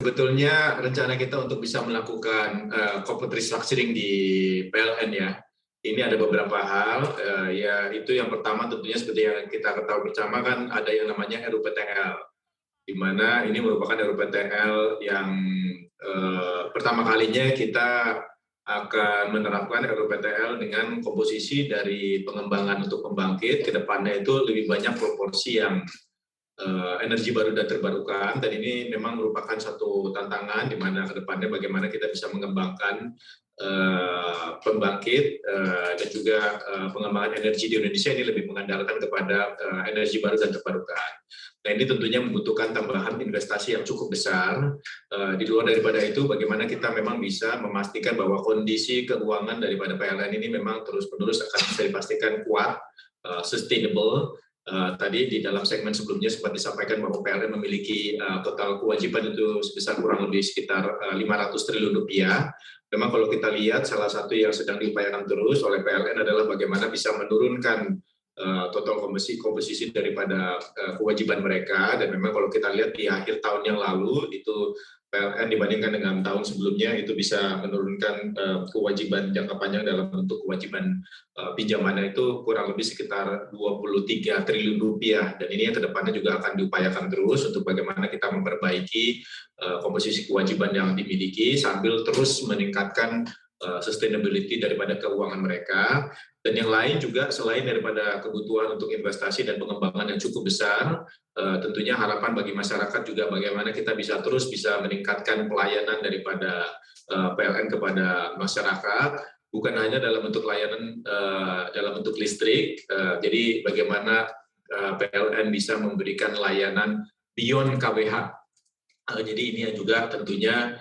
Sebetulnya rencana kita untuk bisa melakukan corporate restructuring di PLN ya. Ini ada beberapa hal, ya itu yang pertama tentunya seperti yang kita ketahui bersama kan ada yang namanya RUPTL, di mana ini merupakan RUPTL yang pertama kalinya kita akan menerapkan RUPTL dengan komposisi dari pengembangan untuk pembangkit, ke depannya itu lebih banyak proporsi yang energi baru dan terbarukan, dan ini memang merupakan satu tantangan di mana ke depannya bagaimana kita bisa mengembangkan pembangkit dan juga pengembangan energi di Indonesia ini lebih mengandalkan kepada energi baru dan terbarukan. Nah ini tentunya membutuhkan tambahan investasi yang cukup besar. Di luar daripada itu, bagaimana kita memang bisa memastikan bahwa kondisi keuangan daripada PLN ini memang terus-menerus akan bisa dipastikan kuat, sustainable. Tadi di dalam segmen sebelumnya sempat disampaikan bahwa PLN memiliki total kewajiban itu sebesar kurang lebih sekitar 500 triliun rupiah. Memang kalau kita lihat salah satu yang sedang diupayakan terus oleh PLN adalah bagaimana bisa menurunkan total komposisi daripada kewajiban mereka, dan memang kalau kita lihat di akhir tahun yang lalu itu PLN dibandingkan dengan tahun sebelumnya itu bisa menurunkan kewajiban jangka panjang dalam bentuk kewajiban pinjamannya itu kurang lebih sekitar 23 triliun rupiah, dan ini yang kedepannya juga akan diupayakan terus untuk bagaimana kita memperbaiki komposisi kewajiban yang dimiliki sambil terus meningkatkan sustainability daripada keuangan mereka. Dan yang lain juga selain daripada kebutuhan untuk investasi dan pengembangan yang cukup besar, tentunya harapan bagi masyarakat juga bagaimana kita bisa terus bisa meningkatkan pelayanan daripada PLN kepada masyarakat, bukan hanya dalam bentuk layanan dalam bentuk listrik, jadi bagaimana PLN bisa memberikan layanan beyond KWH. Jadi ini juga tentunya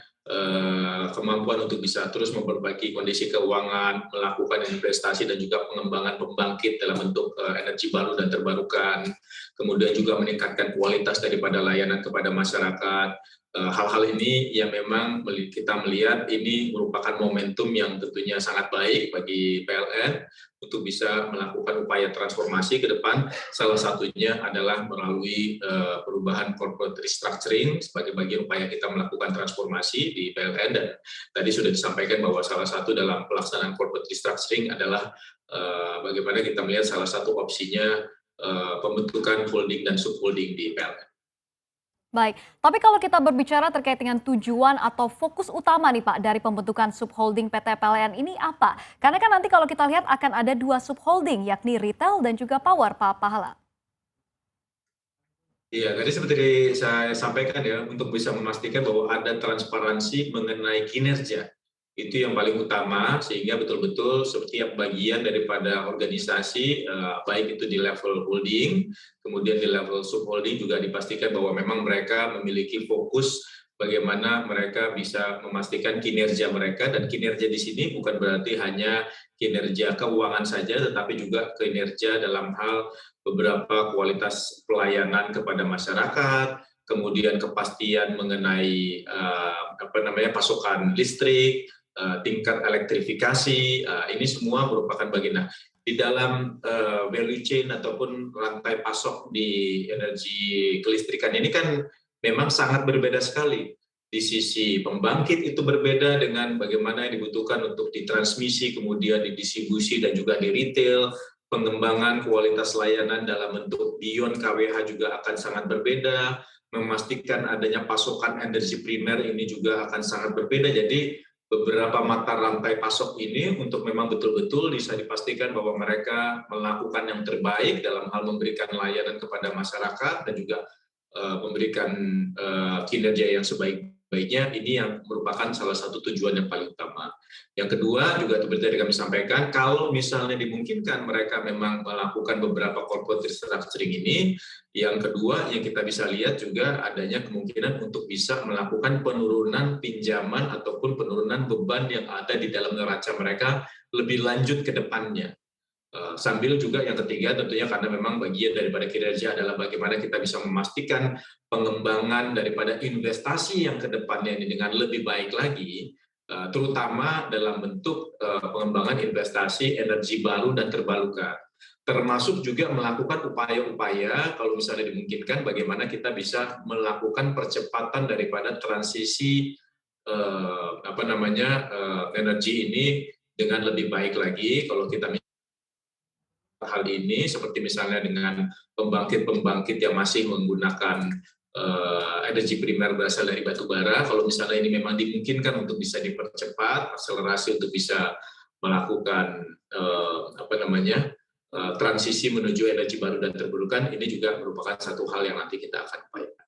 kemampuan untuk bisa terus memperbaiki kondisi keuangan, melakukan investasi dan juga pengembangan pembangkit dalam bentuk energi baru dan terbarukan, kemudian juga meningkatkan kualitas daripada layanan kepada masyarakat. Hal-hal ini yang memang kita melihat ini merupakan momentum yang tentunya sangat baik bagi PLN untuk bisa melakukan upaya transformasi ke depan. Salah satunya adalah melalui perubahan corporate restructuring sebagai bagian upaya kita melakukan transformasi di PLN, dan tadi sudah disampaikan bahwa salah satu dalam pelaksanaan corporate restructuring adalah bagaimana kita melihat salah satu opsinya pembentukan holding dan subholding di PLN. Baik, tapi kalau kita berbicara terkait dengan tujuan atau fokus utama nih Pak dari pembentukan subholding PT PLN ini apa? Karena kan nanti kalau kita lihat akan ada 2 subholding yakni retail dan juga power, Pak Pahala. Iya, tadi seperti saya sampaikan ya, untuk bisa memastikan bahwa ada transparansi mengenai kinerja. Itu yang paling utama, sehingga betul-betul setiap bagian daripada organisasi, baik itu di level holding, kemudian di level subholding juga dipastikan bahwa memang mereka memiliki fokus bagaimana mereka bisa memastikan kinerja mereka, dan kinerja di sini bukan berarti hanya kinerja keuangan saja, tetapi juga kinerja dalam hal beberapa kualitas pelayanan kepada masyarakat, kemudian kepastian mengenai pasokan listrik, tingkat elektrifikasi, ini semua merupakan bagian. Nah, di dalam value chain ataupun rantai pasok di energi kelistrikan ini kan memang sangat berbeda sekali. Di sisi pembangkit itu berbeda dengan bagaimana yang dibutuhkan untuk ditransmisi, kemudian didistribusi dan juga di retail. Pengembangan kualitas layanan dalam bentuk beyond KWH juga akan sangat berbeda, memastikan adanya pasokan energi primer ini juga akan sangat berbeda. Jadi beberapa mata rantai pasok ini untuk memang betul-betul bisa dipastikan bahwa mereka melakukan yang terbaik dalam hal memberikan layanan kepada masyarakat dan juga memberikan kinerja yang sebaik-baiknya. Ini yang merupakan salah satu tujuan yang paling utama. Yang kedua juga seperti tadi kami sampaikan, kalau misalnya dimungkinkan mereka memang melakukan beberapa corporate restructuring ini, yang kedua yang kita bisa lihat juga adanya kemungkinan untuk bisa melakukan penurunan pinjaman ataupun penurunan beban yang ada di dalam neraca mereka lebih lanjut ke depannya. Sambil juga yang ketiga tentunya karena memang bagian daripada kinerja adalah bagaimana kita bisa memastikan pengembangan daripada investasi yang ke depannya ini dengan lebih baik lagi, terutama dalam bentuk pengembangan investasi energi baru dan terbarukan. termasuk juga melakukan upaya-upaya kalau misalnya dimungkinkan bagaimana kita bisa melakukan percepatan daripada transisi energi ini dengan lebih baik lagi. Kalau kita hal ini seperti misalnya dengan pembangkit-pembangkit yang masih menggunakan energi primer berasal dari batu bara, kalau misalnya ini memang dimungkinkan untuk bisa dipercepat, akselerasi untuk bisa melakukan transisi menuju energi baru dan terbarukan, ini juga merupakan satu hal yang nanti kita akan upayakan.